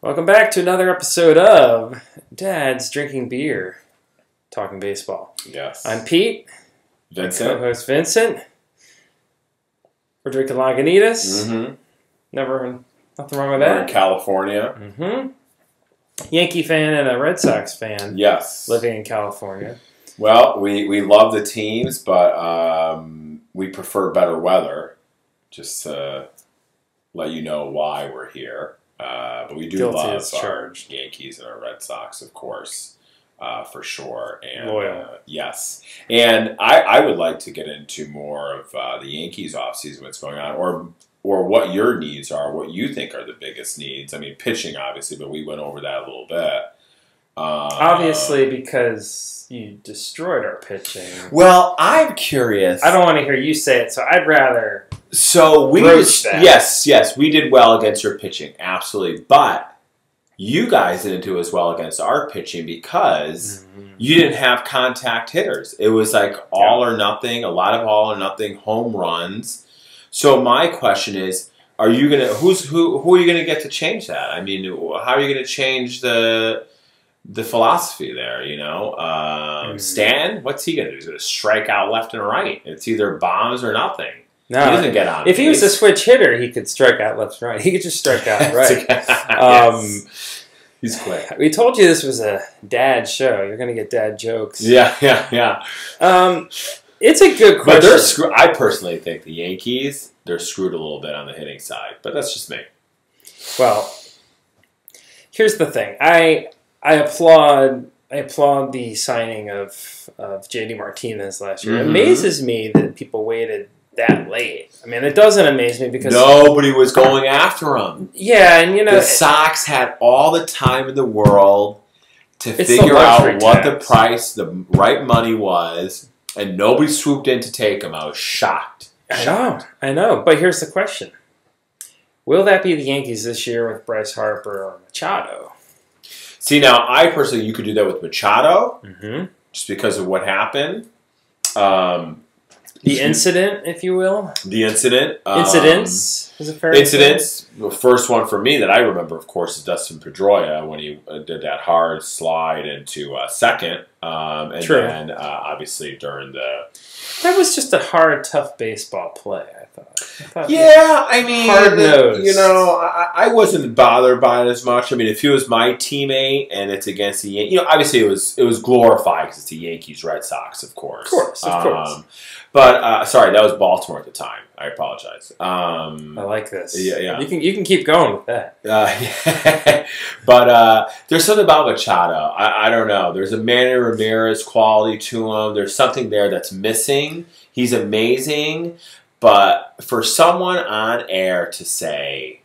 Welcome back to another episode of Dad's Drinking Beer, Talking Baseball. Yes. I'm Pete. Vincent. My co-host Vincent. We're drinking Lagunitas. Mm-hmm. Nothing wrong with We're that. in California. Mm-hmm. Yankee fan and a Red Sox fan. Yes. Living in California. Well, we love the teams, but we prefer better weather. Just to let you know why we're here. But we do Guilty love as our charged. Yankees and our Red Sox, of course, for sure. And Loyal. yes. And I would like to get into more of the Yankees offseason, what's going on, or what your needs are, what you think are the biggest needs. I mean, pitching, obviously, but we went over that a little bit. Obviously, because you destroyed our pitching. Well, I'm curious. I don't want to hear you say it, so I'd rather... So we that. yes, we did well against your pitching, absolutely. But you guys didn't do as well against our pitching because you didn't have contact hitters. It was like all or nothing, a lot of all or nothing home runs. So my question is, are you gonna who are you gonna get to change that? I mean, how are you gonna change the philosophy there? You know, Stan, what's he gonna do? He's gonna strike out left and right. It's either bombs or nothing. No, he doesn't get on. If he was a switch hitter, he could strike out left and right. He could just strike out right. Yes. He's quick. We told you this was a dad show. You're going to get dad jokes. Yeah. It's a good question. But I personally think the Yankees, they're screwed a little bit on the hitting side. But that's just me. Well, here's the thing. I applaud the signing of J.D. Martinez last year. It amazes me that people waited that late. I mean, it doesn't amaze me because nobody was going after him. Yeah, and you know, the Sox had all the time in the world to figure tax. out what the price, the right money was, and nobody swooped in to take him. I was shocked. I know. But here's the question: will that be the Yankees this year with Bryce Harper or Machado? See, now I personally, you could do that with Machado, just because of what happened. The incident, if you will. The incident. Incidents. Is it fair? Incidents. The first one for me that I remember, of course, is Dustin Pedroia when he did that hard slide into second. And then, obviously, during the... That was just a hard, tough baseball play, I thought. Yeah, I mean... Hard-nosed. You know, I wasn't bothered by it as much. I mean, if he was my teammate and it's against the Yankees... You know, obviously, it was glorified because it's the Yankees, Red Sox, of course. Of course. But, sorry, that was Baltimore at the time. I apologize. I like this. Yeah. You can keep going with that. But there's something about Machado. I don't know. There's a Manny Ramirez quality to him. There's something there that's missing. He's amazing. But for someone on air to say,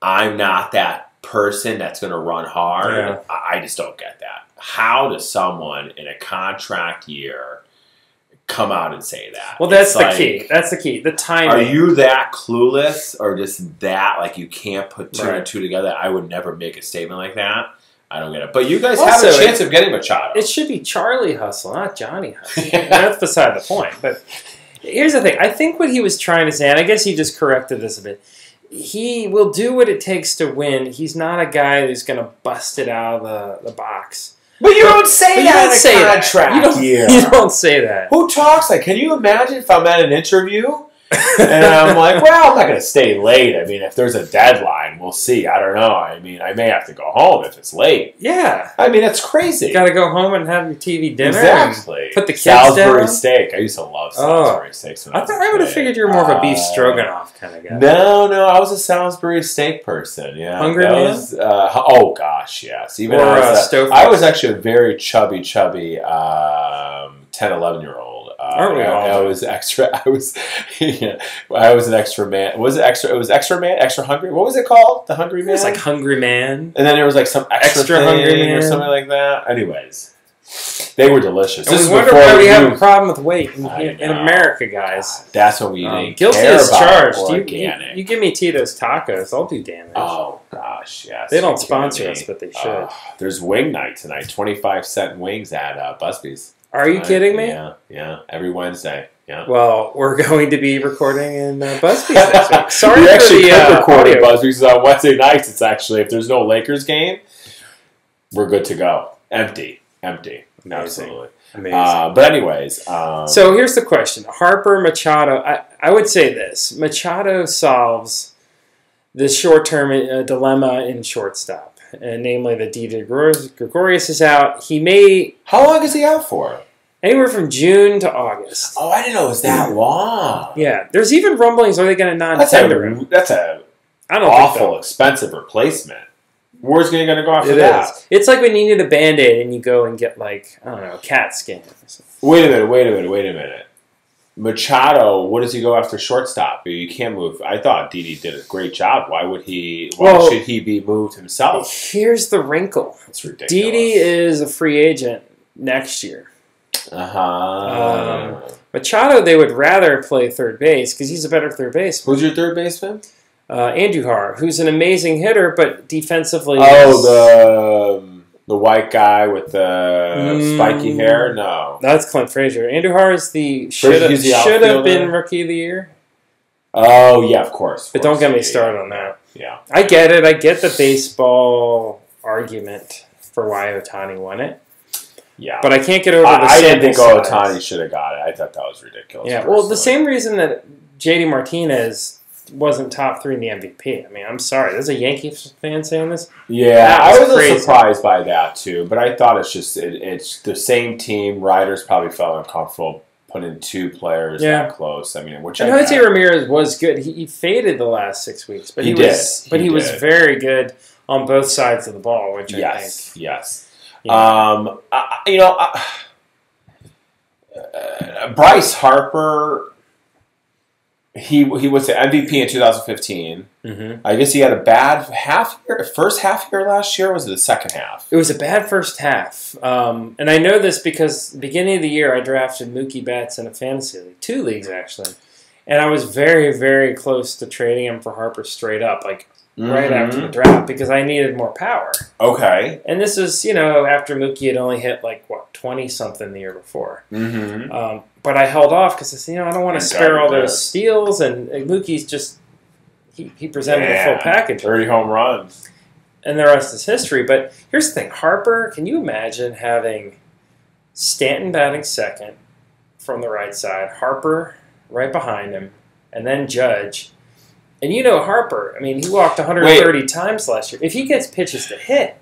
I'm not that person that's going to run hard, I just don't get that. How does someone in a contract year come out and say that? Well, that's the key. That's the key. The timing. Are you that clueless or just that, like you can't put two and two together? I would never make a statement like that. I don't get it. But you guys have a chance of getting Machado. It should be Charlie Hustle, not Johnny Hustle. That's beside the point. But here's the thing. I think what he was trying to say, and I guess he just corrected this a bit, he will do what it takes to win. He's not a guy who's going to bust it out of the box. But you don't say that in a contract year. You don't say that. Who talks like? Can you imagine if I'm at an interview and I'm like, well, I'm not going to stay late. I mean, if there's a deadline, we'll see. I don't know. I mean, I may have to go home if it's late. Yeah. I mean, it's crazy. You got to go home and have your TV dinner. Exactly. Put the kids Salisbury down. steak. I used to love Salisbury steaks. I would have figured you were more of a beef stroganoff kind of guy. No, I was a Salisbury steak person. Yeah, Hungry Man. Oh gosh, yes. Even I was actually a very chubby 10, 11-year-old. Aren't we all? I was extra. I was an extra man. Was it extra? It was extra man, extra hungry. What was it called? The Hungry Man. It was like Hungry Man. And then there was like some extra Hungry Man or something like that. Anyways, they were delicious. And we wonder why we have a problem with weight in America, guys. That's what we need. Guilty as charged. Organic. You give me Tito's tacos, I'll do damage. Oh gosh, yes. They don't sponsor us, but they should. There's wing night tonight. 25-cent wings at Busby's. Are you kidding me? Yeah. Every Wednesday. Yeah. Well, we're going to be recording in Busby's next week. Sorry we for actually the record audio. Busby's on Wednesday nights. It's actually, if there's no Lakers game, we're good to go. Empty. Absolutely. Amazing. But anyways. So here's the question. Harper, Machado. I would say this. Machado solves the short-term dilemma in shortstop. And namely that Didi Gregorius is out. He may... How long is he out for? Anywhere from June to August. Oh, I didn't know it was that long. Yeah. There's even rumblings, are they going to non-tender him? That's a I don't awful, expensive replacement. Where's going to go after that? It's like when you need a Band-Aid and you go and get, like, I don't know, a CAT scan. Wait a minute. Machado, what does he go after shortstop? You can't move. I thought Didi did a great job. Why should he be moved himself? Here's the wrinkle. That's ridiculous. Didi is a free agent next year. Machado, they would rather play third base because he's a better third baseman. Who's your third baseman? Andujar, who's an amazing hitter, but defensively... The white guy with the spiky hair? No. That's Clint Frazier. Andujar is should have been Rookie of the Year. Oh, yeah, of course. But don't get me started on that. Yeah. I get it. I get the baseball argument for why Ohtani won it. Yeah. But I can't get over the I didn't think sample size. Ohtani should have got it. I thought that was ridiculous. Yeah, well, the same reason that JD Martinez wasn't top 3 in the MVP. I mean, I'm sorry. There's a Yankees fan saying this. Yeah, I was a little surprised by that, too. But I thought it's the same team. Riders probably felt uncomfortable putting 2 players that close. I mean, Jose Ramirez was good. He faded the last 6 weeks. But he was very good on both sides of the ball, which I think. Yes. Yeah. Bryce Harper... He was the MVP in 2015. Mm-hmm. I guess he had a bad first half year last year, or was it the second half? It was a bad first half. And I know this because beginning of the year I drafted Mookie Betts in a fantasy league. 2 leagues, actually. And I was very, very close to trading him for Harper straight up, like right after the draft, because I needed more power. Okay. And this is, after Mookie had only hit 20-something the year before. Mm-hmm. But I held off because I said, I don't want to spare all those steals. And Mookie's just, he presented the full package. 30 home runs. And the rest is history. But here's the thing. Harper, can you imagine having Stanton batting second from the right side, Harper right behind him, and then Judge? And Harper, he walked 130 times last year. If he gets pitches to hit,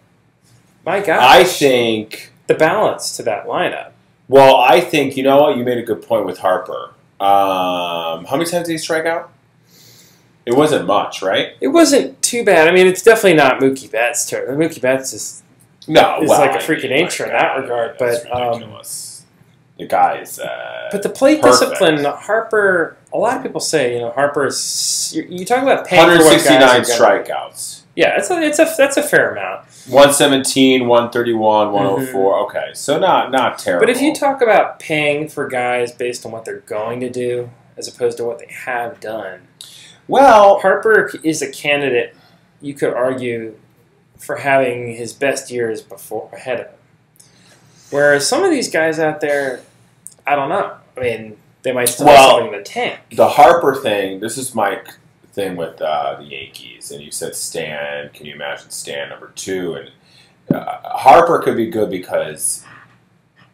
my gosh. I think... the balance to that lineup. Well, I think, you know what? You made a good point with Harper. How many times did he strike out? It wasn't much, right? It wasn't too bad. It's definitely not Mookie Betts' turn. Mookie Betts is like a freaking nature in that regard. But ridiculous. The guy is but the plate discipline, Harper, a lot of people say, Harper's... You talk about paying 169 strikeouts. Yeah, that's a fair amount. 117, 131, 104. Okay, so not terrible. But if you talk about paying for guys based on what they're going to do as opposed to what they have done, well, Harper is a candidate, you could argue, for having his best years ahead of him. Whereas some of these guys out there, I don't know. They might still have something in the tank. The Harper thing, this is my thing with the Yankees, and you said Stan. Can you imagine Stan number 2? And Harper could be good because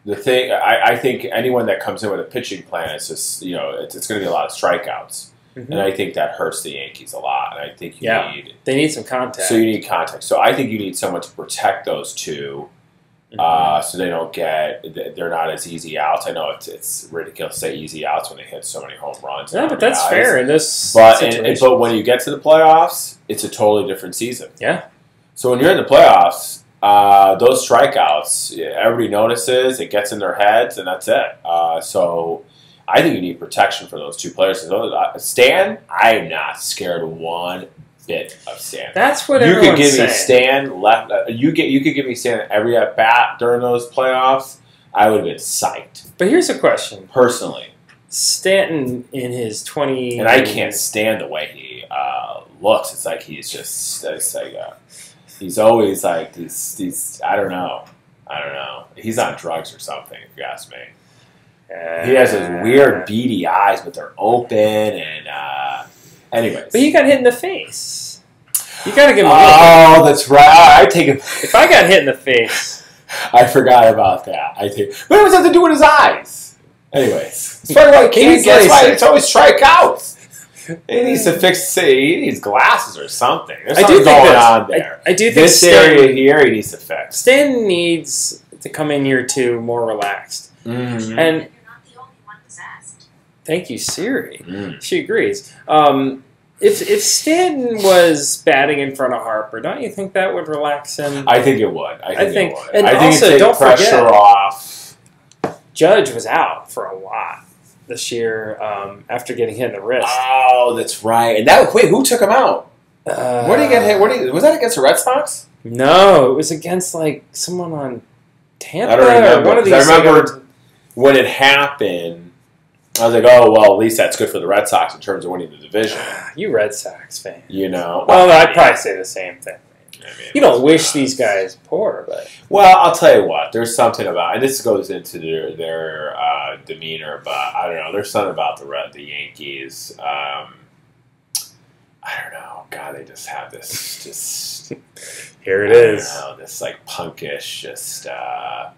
the thing, I think anyone that comes in with a pitching plan is just, it's going to be a lot of strikeouts, and I think that hurts the Yankees a lot. And I think they need some contact. So you need contact. So I think you need someone to protect those 2. So they don't they're not as easy outs. I know it's ridiculous to say easy outs when they hit so many home runs. Yeah, but that's fair in this situation. But when you get to the playoffs, it's a totally different season. Yeah. So when you're in the playoffs, those strikeouts, everybody notices, it gets in their heads, and that's it. So I think you need protection for those 2 players. Stan, I'm not scared one bit of Stan. That's what you everyone's could give saying. me Stan left. You could give me Stan every at bat during those playoffs. I would have been psyched. But here's a question. Personally, Stanton in his 20, and I can't stand the way he looks. It's like he's just he's always like these. I don't know. He's on drugs or something. If you ask me. He has those weird beady eyes, but they're open. And anyways, but he got hit in the face. You got to give him. Oh, that's right. I take it. If I got hit in the face, I forgot about that. But it was something to do with his eyes. Anyways, that's probably why he can't get. That's why it's always strikeouts. He needs to fix. He needs glasses or something. There's something going on there. I do think this area here he needs to fix. Stanton needs to come in year 2 more relaxed. Mm-hmm. And you're not the only one possessed. thank you, Siri. She agrees. If Stanton was batting in front of Harper, don't you think that would relax him? I think it would. I think it would. And I think also, it'd take don't pressure forget, off. Judge was out for a lot this year after getting hit in the wrist. Oh, that's right. And that wait, who took him out? Where did he get hit? Was that against the Red Sox? No, it was against like someone on Tampa. I don't remember. Or one of these. I remember when it happened. I was like, oh well, at least that's good for the Red Sox in terms of winning the division. You Red Sox fan. You know. Well, I'd probably say the same thing. I mean, You don't wish these guys poor, but well, I'll tell you what. There's something about, and this goes into their demeanor, but I don't know. There's something about the Yankees. I don't know. God, they just have this. Just here it is. This like punkish. Just I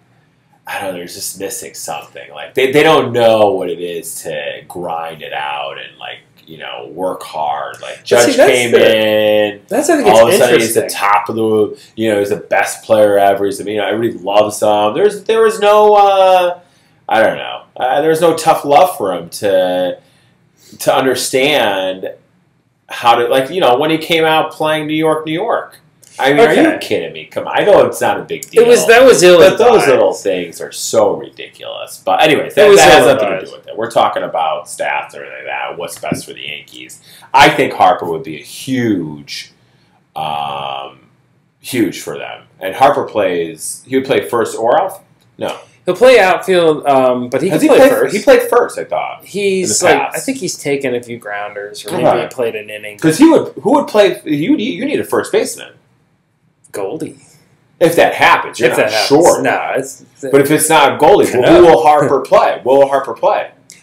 don't know. They're just missing something. Like they don't know what it is to grind it out and like. Work hard. Like Judge came in. That's I think all it's of a sudden he's interesting. the top of the. He's the best player ever. He's everybody loves him. There was no. I don't know. There was no tough love for him to understand how to when he came out playing New York. I mean, Okay. Are you kidding me? Come on, I know it's not a big deal. That was ill. But those little things are so ridiculous. But anyways, that has nothing to do with it. We're talking about stats or anything like that. What's best for the Yankees? I think Harper would be a huge for them. And Harper he would play first or outfield? No. He'll play outfield, but he can play first. He played first, I thought. He's like, I think he's taken a few grounders, or maybe he played an inning. Because who would play? You need a first baseman. Goldie. If that happens, you're not sure. No, but if it's not Goldie, who will Harper play?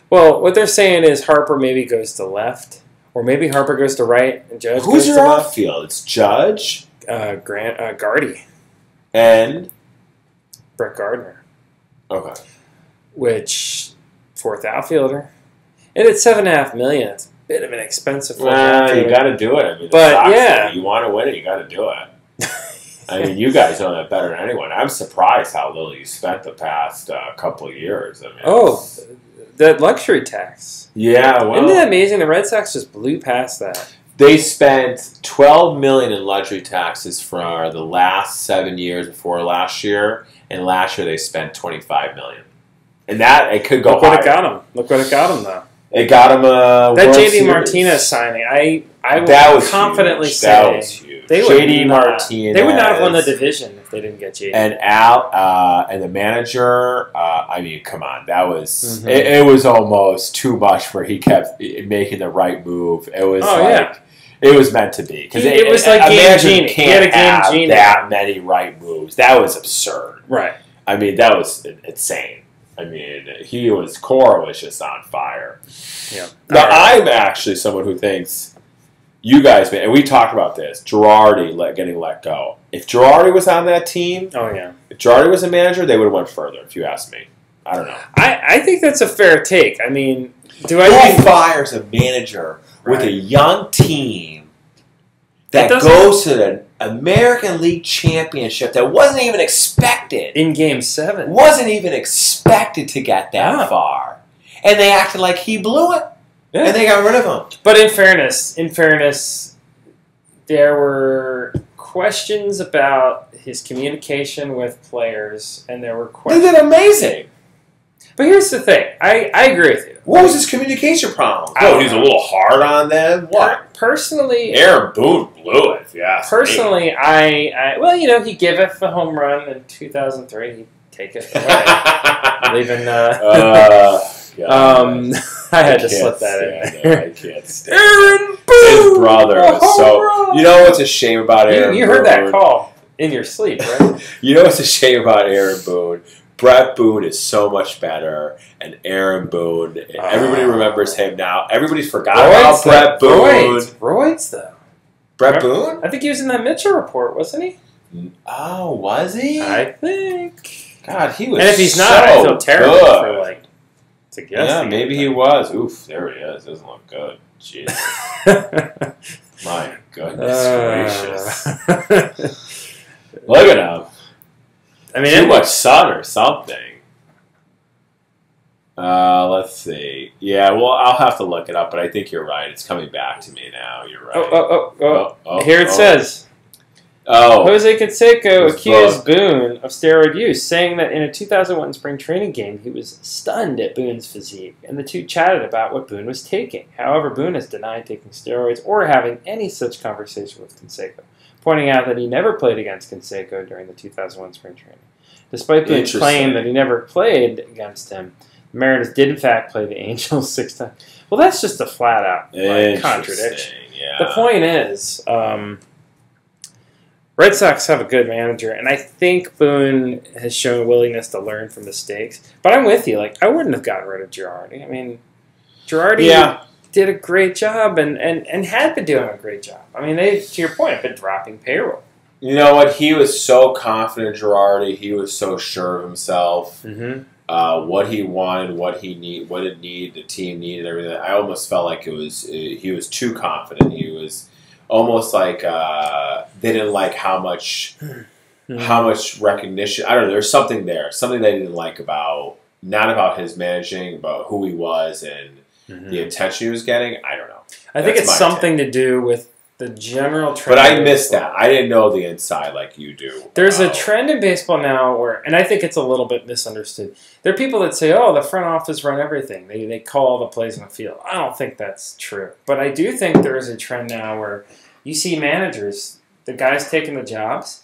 Well, what they're saying is Harper maybe goes to left, or maybe Harper goes to right, and Judge Who's goes your to left. outfield? It's Judge, Gardy, and Brett Gardner. Okay. Which 4th outfielder, and it's $7.5 million. It's a bit of an expensive 4th outfielder. You got to do it. I mean, but yeah, you want to win it, you got to do it. I mean, you guys know that better than anyone. I'm surprised how little you spent the past couple of years. I mean, that luxury tax. Yeah, well, isn't that amazing? The Red Sox just blew past that. They spent $12 million in luxury taxes for the last 7 years before last year, and last year they spent $25 million. And that it could go. Look what it got them. Look what it got them, though. It got him a that World JD Series. Martinez signing. I would confidently say that was huge. JD Martinez. They would not have won the division if they didn't get JD. And and the manager. I mean, come on, that was it was almost too much where he kept making the right move. It was it was meant to be because it was like a Game manager Genie. Can't have that many right moves. That was absurd. Right. I mean, that was insane. I mean, Cora was just on fire. Yeah. Now, I'm actually someone who thinks you guys, and we talked about this, Girardi getting let go. If Girardi was on that team, if Girardi was a manager, they would have went further, if you ask me. I don't know. I think that's a fair take. I mean, who fires a manager with a young team that goes to the American League Championship that wasn't even expected. In Game 7. Wasn't even expected to get that far. And they acted like he blew it. Yeah. And they got rid of him. But in fairness, there were questions about his communication with players, and there were questions. They did amazing. But here's the thing. I agree with you. What was his communication problem? He was a little hard on them? What? Personally... Aaron Boone blew it, yeah. Personally, he giveth the home run in 2003. He taketh away. Leaving... I had to slip that in there. I can't stand Aaron Boone! His brother was so... You know what's a shame about Aaron Boone? You heard that call in your sleep, right? You know what's a shame about Aaron Boone? Brett Boone is so much better, and Aaron Boone. Everybody remembers him now. Everybody's forgot about Brett Boone. Roids, though. Brett Boone? I think he was in that Mitchell report, wasn't he? Oh, was he? I think. God, he was. And if he's so not, I feel terrible good. for like to guess. Yeah, maybe he was. Oof, there he is. Doesn't look good. Jeez. My goodness gracious. Look at him. I mean, too much sun or something. Let's see. Yeah, well, I'll have to look it up, but I think you're right. It's coming back to me now. You're right. Here it says. Jose Canseco accused Boone of steroid use, saying that in a 2001 spring training game, he was stunned at Boone's physique, and the two chatted about what Boone was taking. However, Boone has denied taking steroids or having any such conversation with Canseco, pointing out that he never played against Canseco during the 2001 spring training. Despite Boone's claim that he never played against him, the Mariners did in fact play the Angels 6 times. Well, that's just a flat-out contradiction. Yeah. The point is, Red Sox have a good manager, and I think Boone has shown a willingness to learn from mistakes. But I'm with you. Like, I wouldn't have gotten rid of Girardi. I mean, Girardi did a great job and had been doing a great job. I mean, they, to your point, have been dropping payroll. You know what? He was so confident, Girardi. He was so sure of himself. Mm-hmm. What he wanted, what it needed, the team needed, everything. I almost felt like he was too confident. He was almost like they didn't like how much recognition. I don't know. There's something there, something they didn't like not about his managing, about who he was and the attention he was getting. I don't know. I think it's something to do with the general trend. But I missed that. I didn't know the inside like you do. There's a trend in baseball now where, and I think it's a little bit misunderstood. There are people that say, "Oh, the front office run everything. They call all the plays on the field." I don't think that's true. But I do think there is a trend now where you see managers, the guys taking the jobs,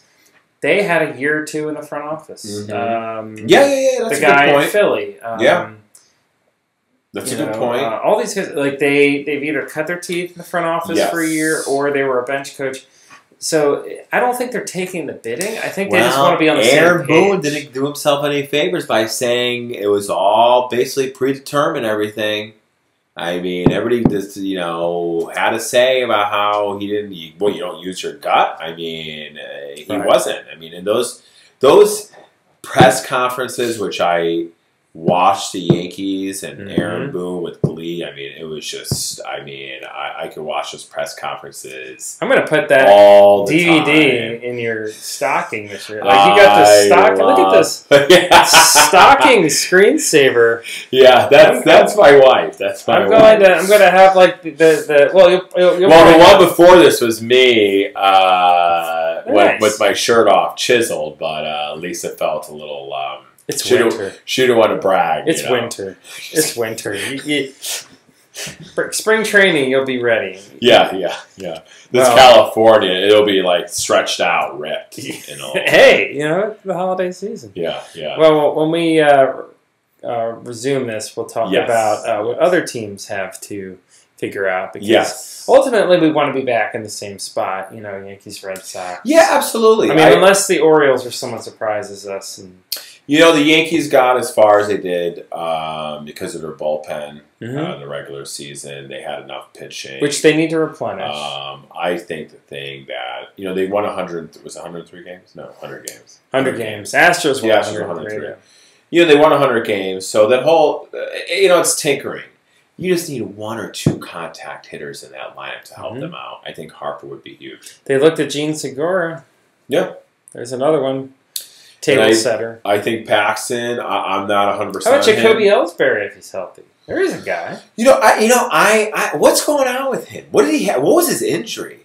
they had a year or two in the front office. Mm-hmm. That's the guy in Philly. That's a good point. All these guys, like they've either cut their teeth in the front office for a year, or they were a bench coach. So I don't think they're taking the bidding. I think they just want to be on the same page. Aaron Boone didn't do himself any favors by saying it was all basically predetermined. Everything. I mean, everybody just had to say about how he didn't. You don't use your gut. I mean, he wasn't. I mean, in those press conferences, which I watched the Yankees and Aaron Boone with glee. I mean, it was just. I mean, I could watch those press conferences. I'm gonna put that all the DVD time. In your stocking this year. Like you got the stock. Look at this stocking screensaver. Yeah, that's my wife. That's my wife. I'm gonna have like the the one before this was me with my shirt off, chiseled, but Lisa felt a little. It's winter. She didn't want to brag. It's winter. It's winter. Spring training, you'll be ready. Yeah. This California, it'll be like stretched out, ripped. Hey, the holiday season. Yeah. Well, when we resume this, we'll talk about what other teams have to figure out. Because ultimately, we want to be back in the same spot. Yankees, Red Sox. Yeah, absolutely. I mean, unless the Orioles or someone surprises us. The Yankees got as far as they did because of their bullpen in the regular season. They had enough pitching. Which they need to replenish. I think the thing that, they won 100, was it 103 games? No, 100 games. 100 games. Astros won 103. They won 100 games. So that whole, it's tinkering. You just need one or two contact hitters in that lineup to help them out. I think Harper would be huge. They looked at Gene Segura. Yeah. There's another one. Table setter. I think Paxton. I'm not 100%. How about Jacoby Ellsbury if he's healthy? There is a guy. I what's going on with him? What did he have? What was his injury?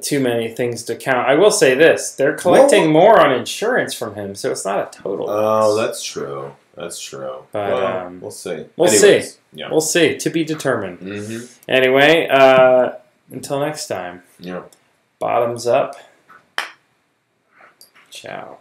Too many things to count. I will say this: they're collecting more on insurance from him, so it's not a total. Oh, that's true. That's true. But we'll see. We'll see. Yeah. We'll see. To be determined. Mm-hmm. Anyway, until next time. Yeah. Bottoms up. Ciao.